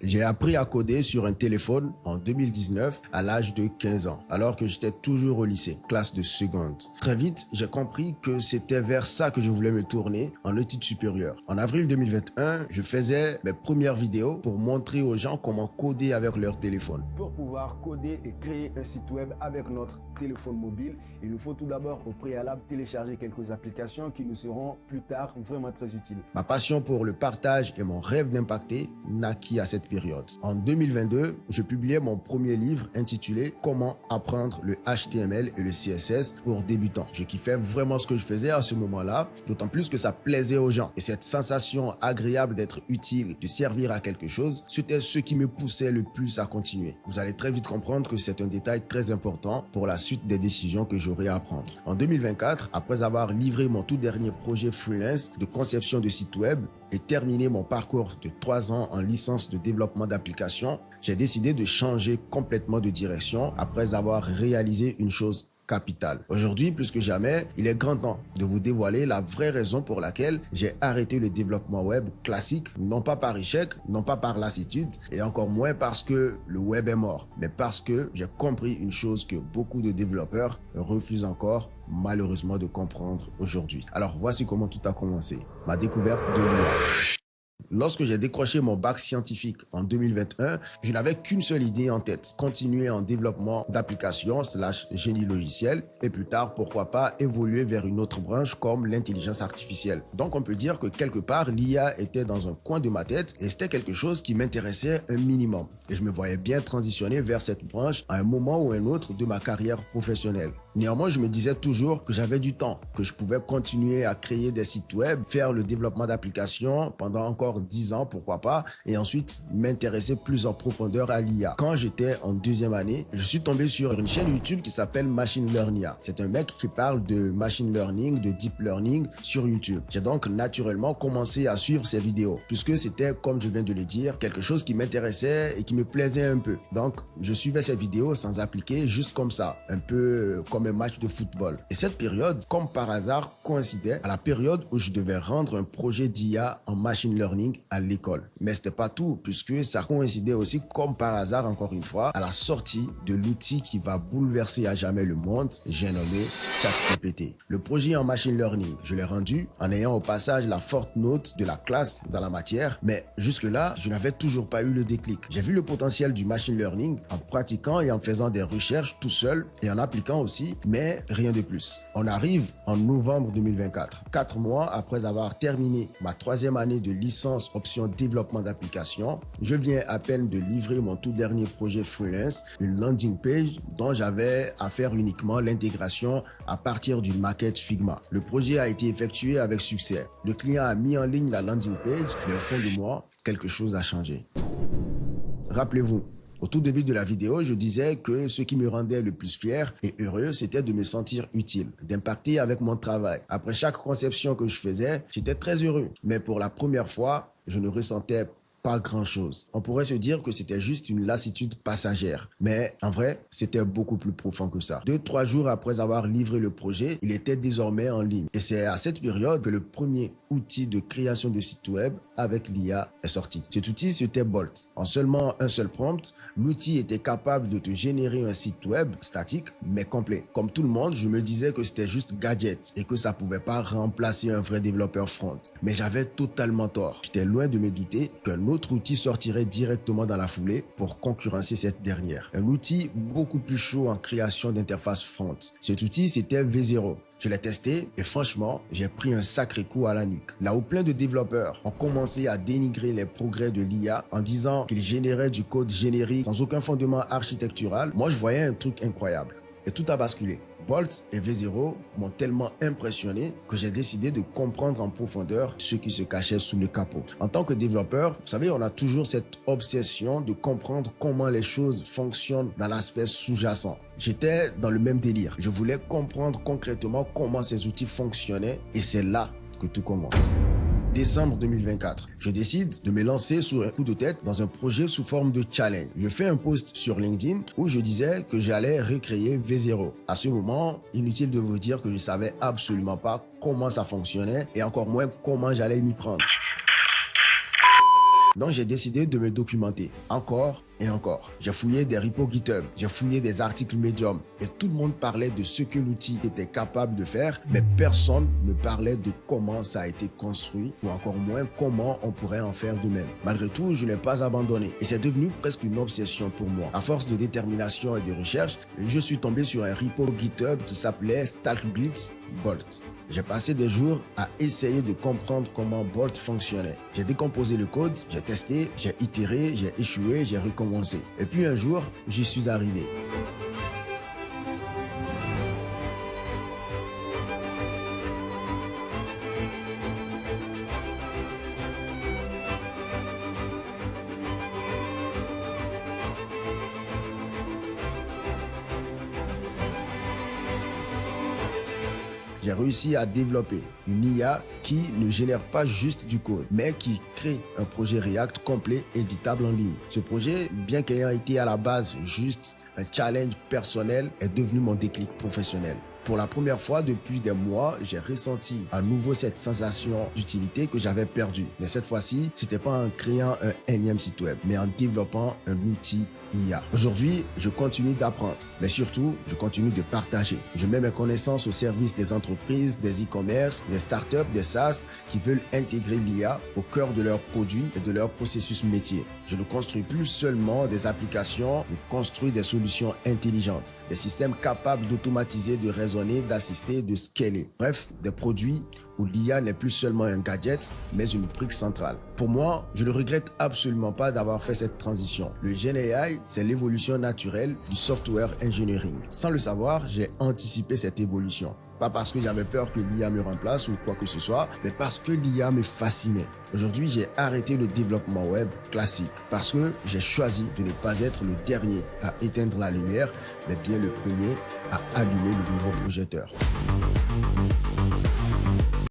J'ai appris à coder sur un téléphone en 2019 à l'âge de 15 ans, alors que j'étais toujours au lycée, classe de seconde. Très vite, j'ai compris que c'était vers ça que je voulais me tourner en études supérieures. En avril 2021, je faisais mes premières vidéos pour montrer aux gens comment coder avec leur téléphone. Pour pouvoir coder et créer un site web avec notre téléphone mobile, il nous faut tout d'abord au préalable télécharger quelques applications qui nous seront plus tard vraiment très utiles. Ma passion pour le partage et mon rêve d'impacter naquit à cette période. En 2022, je publiais mon premier livre intitulé « Comment apprendre le HTML et le CSS pour débutants ». Je kiffais vraiment ce que je faisais à ce moment-là, d'autant plus que ça plaisait aux gens. Et cette sensation agréable d'être utile, de servir à quelque chose, c'était ce qui me poussait le plus à continuer. Vous allez très vite comprendre que c'est un détail très important pour la suite des décisions que j'aurai à prendre. En 2024, après avoir livré mon tout dernier projet freelance de conception de site web et terminé mon parcours de 3 ans en licence de développement d'applications, j'ai décidé de changer complètement de direction après avoir réalisé une chose capitale. Aujourd'hui, plus que jamais, il est grand temps de vous dévoiler la vraie raison pour laquelle j'ai arrêté le développement web classique, non pas par échec, non pas par lassitude, et encore moins parce que le web est mort, mais parce que j'ai compris une chose que beaucoup de développeurs refusent encore, malheureusement, de comprendre aujourd'hui. Alors, voici comment tout a commencé. Ma découverte de l'IA. Lorsque j'ai décroché mon bac scientifique en 2021, je n'avais qu'une seule idée en tête, continuer en développement d'applications / génie logiciel et plus tard, pourquoi pas, évoluer vers une autre branche comme l'intelligence artificielle. Donc on peut dire que quelque part, l'IA était dans un coin de ma tête et c'était quelque chose qui m'intéressait un minimum. Et je me voyais bien transitionner vers cette branche à un moment ou un autre de ma carrière professionnelle. Néanmoins, je me disais toujours que j'avais du temps, que je pouvais continuer à créer des sites web, faire le développement d'applications pendant encore 10 ans, pourquoi pas, et ensuite m'intéresser plus en profondeur à l'IA. Quand j'étais en deuxième année, je suis tombé sur une chaîne YouTube qui s'appelle Machine Learning. C'est un mec qui parle de machine learning, de deep learning sur YouTube. J'ai donc naturellement commencé à suivre ses vidéos, puisque c'était, comme je viens de le dire, quelque chose qui m'intéressait et qui me plaisait un peu. Donc, je suivais ses vidéos sans appliquer, juste comme ça, un peu comme un match de football. Et cette période, comme par hasard, coïncidait à la période où je devais rendre un projet d'IA en machine learning à l'école. Mais c'était pas tout, puisque ça coïncidait aussi, comme par hasard encore une fois, à la sortie de l'outil qui va bouleverser à jamais le monde, j'ai nommé ChatGPT. Le projet en machine learning, je l'ai rendu en ayant au passage la forte note de la classe dans la matière, mais jusque-là, je n'avais toujours pas eu le déclic. J'ai vu le potentiel du machine learning en pratiquant et en faisant des recherches tout seul et en appliquant aussi, mais rien de plus. On arrive en novembre 2024, 4 mois après avoir terminé ma 3e année de licence option développement d'application. Je viens à peine de livrer mon tout dernier projet freelance, une landing page dont j'avais à faire uniquement l'intégration à partir d'une maquette Figma. Le projet a été effectué avec succès. Le client a mis en ligne la landing page, mais au fond de moi, quelque chose a changé. Rappelez-vous, au tout début de la vidéo, je disais que ce qui me rendait le plus fier et heureux, c'était de me sentir utile, d'impacter avec mon travail. Après chaque conception que je faisais, j'étais très heureux. Mais pour la première fois, je ne ressentais pas grand-chose. On pourrait se dire que c'était juste une lassitude passagère. Mais en vrai, c'était beaucoup plus profond que ça. 2-3 jours après avoir livré le projet, il était désormais en ligne. Et c'est à cette période que le premier outil de création de site web avec l'IA est sorti. Cet outil, c'était Bolt. En seulement un seul prompt, l'outil était capable de te générer un site web statique, mais complet. Comme tout le monde, je me disais que c'était juste gadget et que ça pouvait pas remplacer un vrai développeur front. Mais j'avais totalement tort. J'étais loin de me douter qu'un autre outil sortirait directement dans la foulée pour concurrencer cette dernière. Un outil beaucoup plus chaud en création d'interface front. Cet outil, c'était V0. Je l'ai testé et franchement, j'ai pris un sacré coup à la nuque. Là où plein de développeurs ont commencé à dénigrer les progrès de l'IA en disant qu'ils généraient du code générique sans aucun fondement architectural, moi je voyais un truc incroyable. Et tout a basculé. Bolt et V0 m'ont tellement impressionné que j'ai décidé de comprendre en profondeur ce qui se cachait sous le capot. En tant que développeur, vous savez, on a toujours cette obsession de comprendre comment les choses fonctionnent dans l'aspect sous-jacent. J'étais dans le même délire. Je voulais comprendre concrètement comment ces outils fonctionnaient et c'est là que tout commence. Décembre 2024, je décide de me lancer sur un coup de tête dans un projet sous forme de challenge. Je fais un post sur LinkedIn où je disais que j'allais recréer V0. À ce moment, inutile de vous dire que je ne savais absolument pas comment ça fonctionnait et encore moins comment j'allais m'y prendre. Donc j'ai décidé de me documenter encore et encore. J'ai fouillé des repos GitHub, j'ai fouillé des articles Medium et tout le monde parlait de ce que l'outil était capable de faire, mais personne ne parlait de comment ça a été construit ou encore moins comment on pourrait en faire de même. Malgré tout, je n'ai pas abandonné et c'est devenu presque une obsession pour moi. À force de détermination et de recherche, je suis tombé sur un repo GitHub qui s'appelait StackBlitz Bolt. J'ai passé des jours à essayer de comprendre comment Bolt fonctionnait. J'ai décomposé le code, j'ai testé, j'ai itéré, j'ai échoué, j'ai recommencé. Et puis un jour, j'y suis arrivé. J'ai réussi à développer une IA qui ne génère pas juste du code, mais qui crée un projet React complet éditable en ligne. Ce projet, bien qu'ayant été à la base juste un challenge personnel, est devenu mon déclic professionnel. Pour la première fois depuis des mois, j'ai ressenti à nouveau cette sensation d'utilité que j'avais perdue. Mais cette fois-ci, c'était pas en créant un énième site web, mais en développant un outil IA. Aujourd'hui, je continue d'apprendre, mais surtout, je continue de partager. Je mets mes connaissances au service des entreprises, des e-commerce, des startups, des SaaS qui veulent intégrer l'IA au cœur de leurs produits et de leur processus métier. Je ne construis plus seulement des applications, je construis des solutions intelligentes, des systèmes capables d'automatiser, de raisonner, d'assister, de scaler. Bref, des produits où l'IA n'est plus seulement un gadget, mais une brique centrale. Pour moi, je ne regrette absolument pas d'avoir fait cette transition. Le Gen AI, c'est l'évolution naturelle du software engineering. Sans le savoir, j'ai anticipé cette évolution. Pas parce que j'avais peur que l'IA me remplace ou quoi que ce soit, mais parce que l'IA me fascinait. Aujourd'hui, j'ai arrêté le développement web classique parce que j'ai choisi de ne pas être le dernier à éteindre la lumière, mais bien le premier à allumer le nouveau projecteur.